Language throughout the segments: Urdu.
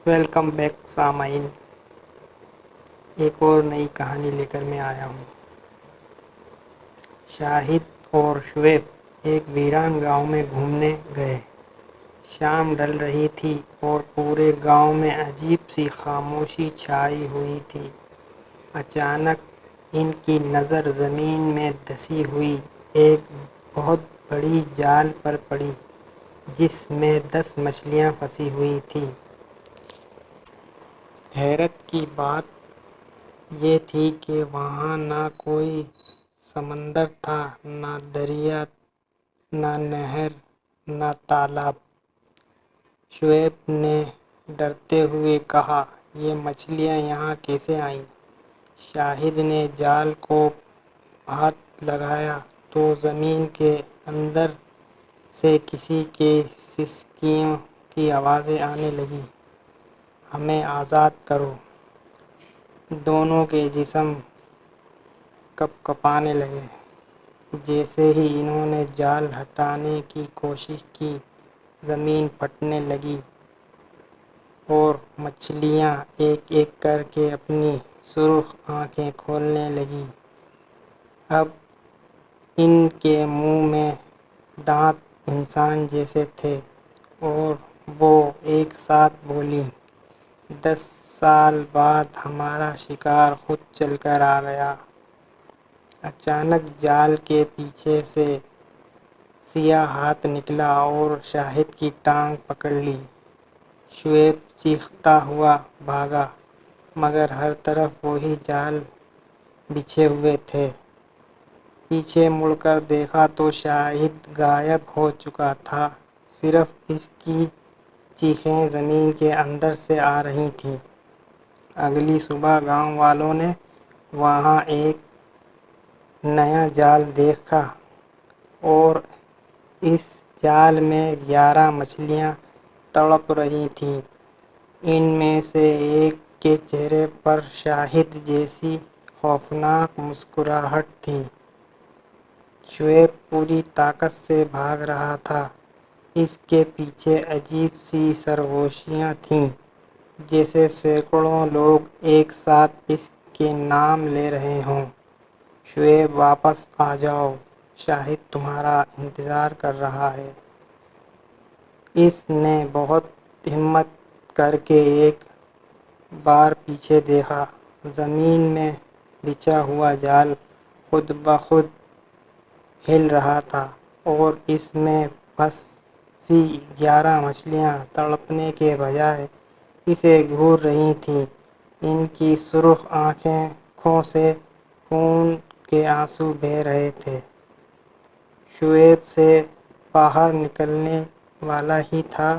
ویلکم بیک سامعین، ایک اور نئی کہانی لے کر میں آیا ہوں۔ شاہد اور شعیب ایک ویران گاؤں میں گھومنے گئے۔ شام ڈھل رہی تھی اور پورے گاؤں میں عجیب سی خاموشی چھائی ہوئی تھی۔ اچانک ان کی نظر زمین میں دھسی ہوئی ایک بہت بڑی جال پر پڑی جس میں 10 مچھلیاں پھنسی ہوئی تھیں۔ حیرت کی بات یہ تھی کہ وہاں نہ کوئی سمندر تھا، نہ دریا، نہ نہر، نہ تالاب۔ شعیب نے ڈرتے ہوئے کہا، یہ مچھلیاں یہاں کیسے آئیں؟ شاہد نے جال کو ہاتھ لگایا تو زمین کے اندر سے کسی کے سسکیوں کی آوازیں آنے لگیں، ہمیں آزاد کرو۔ دونوں کے جسم کپکپانے لگے۔ جیسے ہی انہوں نے جال ہٹانے کی کوشش کی، زمین پھٹنے لگی اور مچھلیاں ایک ایک کر کے اپنی سرخ آنکھیں کھولنے لگیں۔ اب ان کے منہ میں دانت انسان جیسے تھے اور وہ ایک ساتھ بولیں، 10 سال بعد ہمارا شکار خود چل کر آ گیا۔ اچانک جال کے پیچھے سے سیاہ ہاتھ نکلا اور شاہد کی ٹانگ پکڑ لی۔ شعیب چیختا ہوا بھاگا، مگر ہر طرف وہی جال بچھے ہوئے تھے۔ پیچھے مڑ کر دیکھا تو شاہد غائب ہو چکا تھا، صرف اس کی چیخیں زمین کے اندر سے آ رہی تھیں۔ اگلی صبح گاؤں والوں نے وہاں ایک نیا جال دیکھا اور اس جال میں 11 مچھلیاں تڑپ رہی تھیں۔ ان میں سے ایک کے چہرے پر شاہد جیسی خوفناک مسکراہٹ تھی۔ شعیب پوری طاقت سے بھاگ رہا تھا۔ اس کے پیچھے عجیب سی سرگوشیاں تھیں، جیسے سینکڑوں لوگ ایک ساتھ اس کے نام لے رہے ہوں۔ شعیب واپس آ جاؤ، شاہد تمہارا انتظار کر رہا ہے۔ اس نے بہت ہمت کر کے ایک بار پیچھے دیکھا۔ زمین میں بچھا ہوا جال خود بخود ہل رہا تھا اور اس میں پھنسی 11 مچھلیاں تڑپنے کے بجائے اسے گھور رہی تھیں۔ ان کی سرخ آنکھوں سے خون کے آنسو بہہ رہے تھے۔ شعیب سے باہر نکلنے والا ہی تھا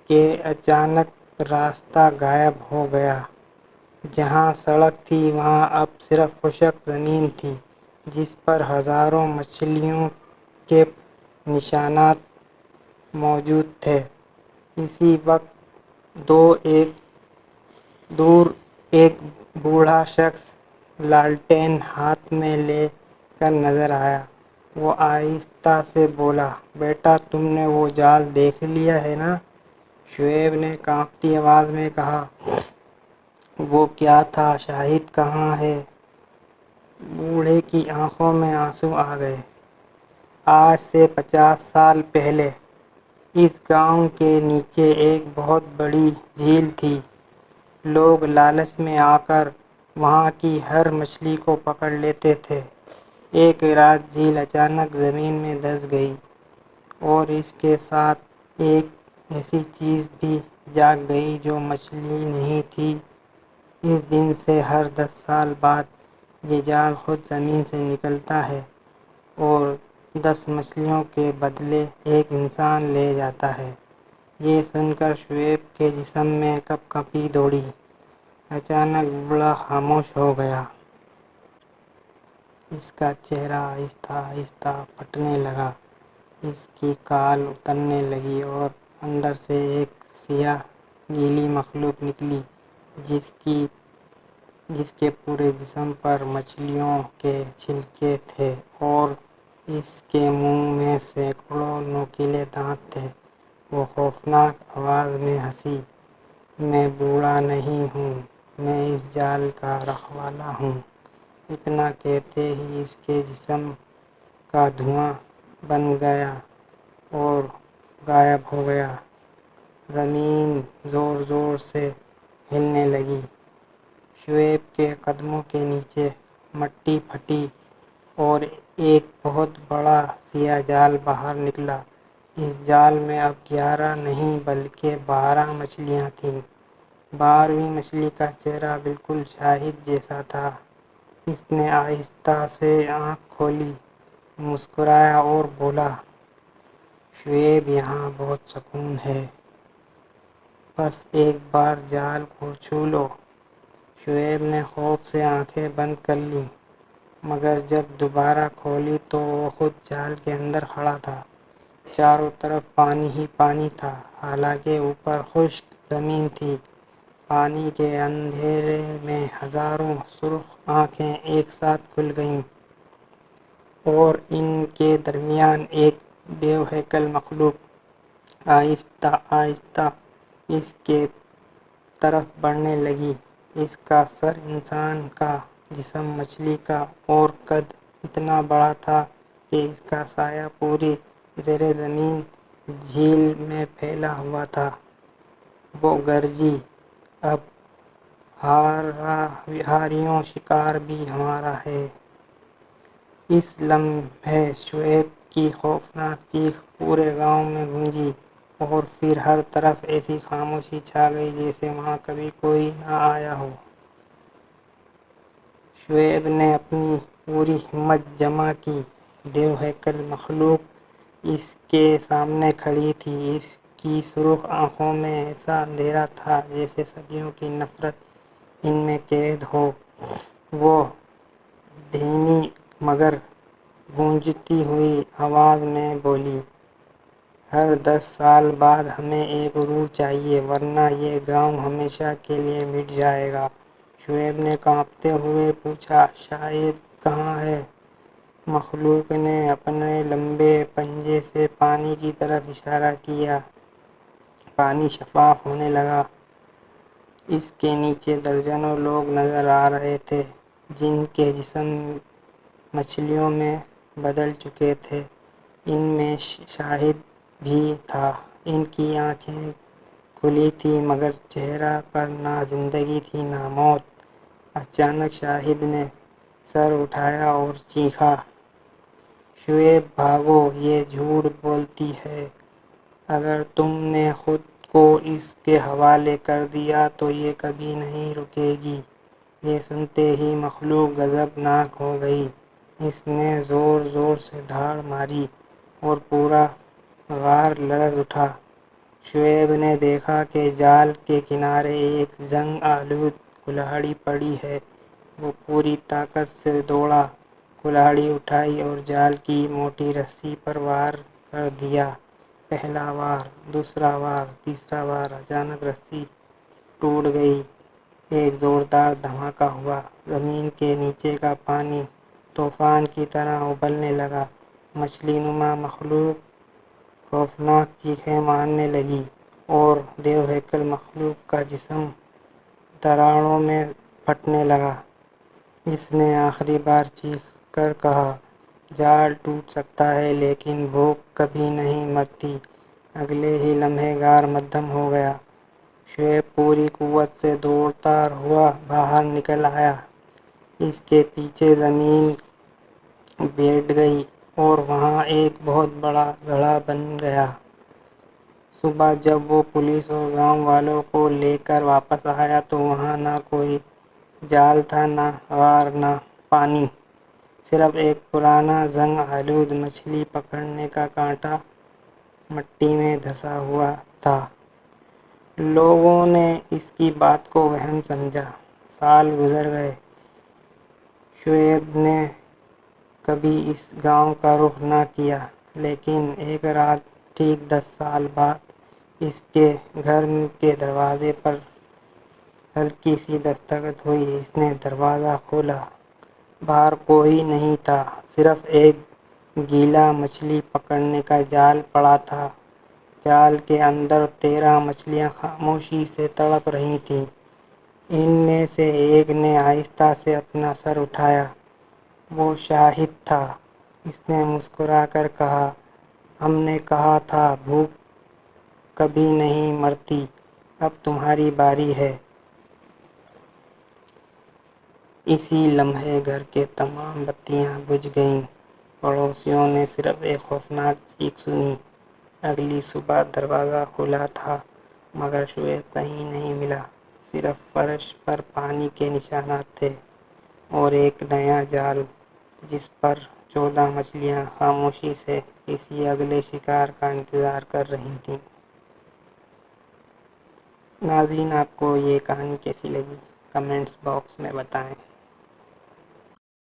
کہ اچانک راستہ غائب ہو گیا۔ جہاں سڑک تھی وہاں اب صرف خشک زمین تھی جس پر ہزاروں مچھلیوں کے نشانات موجود تھے۔ اسی وقت دور ایک بوڑھا شخص لالٹین ہاتھ میں لے کر نظر آیا۔ وہ آہستہ سے بولا، بیٹا تم نے وہ جال دیکھ لیا ہے نا؟ شعیب نے کانپتی آواز میں کہا، وہ کیا تھا؟ شاہد کہاں ہے؟ بوڑھے کی آنکھوں میں آنسو آ گئے۔ آج سے 50 سال پہلے اس گاؤں کے نیچے ایک بہت بڑی جھیل تھی۔ لوگ لالچ میں آ کر وہاں کی ہر مچھلی کو پکڑ لیتے تھے۔ ایک رات جھیل اچانک زمین میں دھس گئی اور اس کے ساتھ ایک ایسی چیز بھی جاگ گئی جو مچھلی نہیں تھی۔ اس دن سے ہر 10 سال بعد یہ جال خود زمین سے نکلتا ہے اور 10 مچھلیوں کے بدلے ایک انسان لے جاتا ہے۔ یہ سن کر شعیب کے جسم میں کپکپی دوڑی۔ اچانک بوڑھا خاموش ہو گیا۔ اس کا چہرہ آہستہ آہستہ پھٹنے لگا، اس کی کھال اترنے لگی اور اندر سے ایک سیاہ گیلی مخلوق نکلی جس کے پورے جسم پر مچھلیوں کے چھلکے تھے اور اس کے منہ میں سینکڑوں نوکیلے دانت تھے۔ وہ خوفناک آواز میں ہنسی، میں بوڑھا نہیں ہوں، میں اس جال کا رکھوالا ہوں۔ اتنا کہتے ہی اس کے جسم کا دھواں بن گیا اور غائب ہو گیا۔ زمین زور زور سے ہلنے لگی۔ شعیب کے قدموں کے نیچے مٹی پھٹی اور ایک بہت بڑا سیاہ جال باہر نکلا۔ اس جال میں اب 11 نہیں بلکہ 12 مچھلیاں تھیں۔ 12ویں مچھلی کا چہرہ بالکل شاہد جیسا تھا۔ اس نے آہستہ سے آنکھ کھولی، مسکرایا اور بولا، شعیب، یہاں بہت سکون ہے۔ بس ایک بار جال کو چھو لو۔ شعیب نے خوف سے آنکھیں بند کر لیں، مگر جب دوبارہ کھولی تو وہ خود جال کے اندر کھڑا تھا۔ چاروں طرف پانی ہی پانی تھا، حالانکہ اوپر خشک زمین تھی۔ پانی کے اندھیرے میں ہزاروں سرخ آنکھیں ایک ساتھ کھل گئیں اور ان کے درمیان ایک دیو ہیکل مخلوق آہستہ آہستہ اس کی طرف بڑھنے لگی۔ اس کا سر انسان کا، جسم مچھلی کا اور قد اتنا بڑا تھا کہ اس کا سایہ پوری زیر زمین جھیل میں پھیلا ہوا تھا۔ وہ گرجی، اب ہاریوں شکار بھی ہمارا ہے۔ اس لمحے شعیب کی خوفناک چیخ پورے گاؤں میں گونجی اور پھر ہر طرف ایسی خاموشی چھا گئی جیسے وہاں کبھی کوئی نہ آیا ہو۔ شعیب نے اپنی پوری ہمت جمع کی۔ دیو ہیکل مخلوق اس کے سامنے کھڑی تھی۔ اس کی سرخ آنکھوں میں ایسا اندھیرا تھا جیسے صدیوں کی نفرت ان میں قید ہو۔ وہ دھیمی مگر گونجتی ہوئی آواز میں بولی، ہر 10 سال بعد ہمیں ایک روح چاہیے، ورنہ یہ گاؤں ہمیشہ کے لیے مٹ جائے گا۔ شعیب نے کانپتے ہوئے پوچھا، شاہد کہاں ہے؟ مخلوق نے اپنے لمبے پنجے سے پانی کی طرف اشارہ کیا۔ پانی شفاف ہونے لگا۔ اس کے نیچے درجنوں لوگ نظر آ رہے تھے، جن کے جسم مچھلیوں میں بدل چکے تھے۔ ان میں شاہد بھی تھا۔ ان کی آنکھیں کھلی تھیں مگر چہرہ پر نہ زندگی تھی نہ موت۔ اچانک شاہد نے سر اٹھایا اور چیخا، شعیب بھاگو، یہ جھوٹ بولتی ہے۔ اگر تم نے خود کو اس کے حوالے کر دیا تو یہ کبھی نہیں رکے گی۔ یہ سنتے ہی مخلوق غضبناک ہو گئی۔ اس نے زور زور سے دھاڑ ماری اور پورا غار لرز اٹھا۔ شعیب نے دیکھا کہ جال کے کنارے ایک زنگ آلود کلہاڑی پڑی ہے۔ وہ پوری طاقت سے دوڑا، کلہاڑی اٹھائی اور جال کی موٹی رسی پر وار کر دیا۔ پہلا وار، دوسرا وار، تیسرا وار۔ اچانک رسی ٹوٹ گئی۔ ایک زوردار دھماکہ ہوا۔ زمین کے نیچے کا پانی طوفان کی طرح ابلنے لگا۔ مچھلی نما مخلوق خوفناک چیخیں مارنے لگی اور دیو ہیکل مخلوق کا جسم دراڑوں میں پھٹنے لگا۔ اس نے آخری بار چیخ کر کہا، جال ٹوٹ سکتا ہے لیکن بھوک کبھی نہیں مرتی۔ اگلے ہی لمحے غار مدھم ہو گیا۔ شعیب پوری قوت سے دوڑتا ہوا باہر نکل آیا۔ اس کے پیچھے زمین بیٹھ گئی اور وہاں ایک بہت بڑا گڑھا بن گیا۔ صبح جب وہ پولیس اور گاؤں والوں کو لے کر واپس آیا تو وہاں نہ کوئی جال تھا، نہ غار، نہ پانی، صرف ایک پرانا زنگ آلود مچھلی پکڑنے کا کانٹا مٹی میں دھنسا ہوا تھا۔ لوگوں نے اس کی بات کو وہم سمجھا۔ سال گزر گئے۔ شعیب نے کبھی اس گاؤں کا رخ نہ کیا، لیکن ایک رات ٹھیک 10 سال بعد اس کے گھر کے دروازے پر ہلکی سی دستک ہوئی۔ اس نے دروازہ کھولا۔ باہر کوئی نہیں تھا، صرف ایک گیلا مچھلی پکڑنے کا جال پڑا تھا۔ جال کے اندر 13 مچھلیاں خاموشی سے تڑپ رہی تھیں۔ ان میں سے ایک نے آہستہ سے اپنا سر اٹھایا۔ وہ شاہد تھا۔ اس نے مسکرا کر کہا، ہم نے کہا تھا بھوک کبھی نہیں مرتی، اب تمہاری باری ہے۔ اسی لمحے گھر کے تمام بتیاں بجھ گئیں۔ پڑوسیوں نے صرف ایک خوفناک چیخ سنی۔ اگلی صبح دروازہ کھلا تھا مگر شعیب کہیں نہیں ملا۔ صرف فرش پر پانی کے نشانات تھے اور ایک نیا جال جس پر 14 مچھلیاں خاموشی سے کسی اگلے شکار کا انتظار کر رہی تھیں۔ ناظرین، آپ کو یہ کہانی کیسی لگی؟ کمنٹس باکس میں بتائیں۔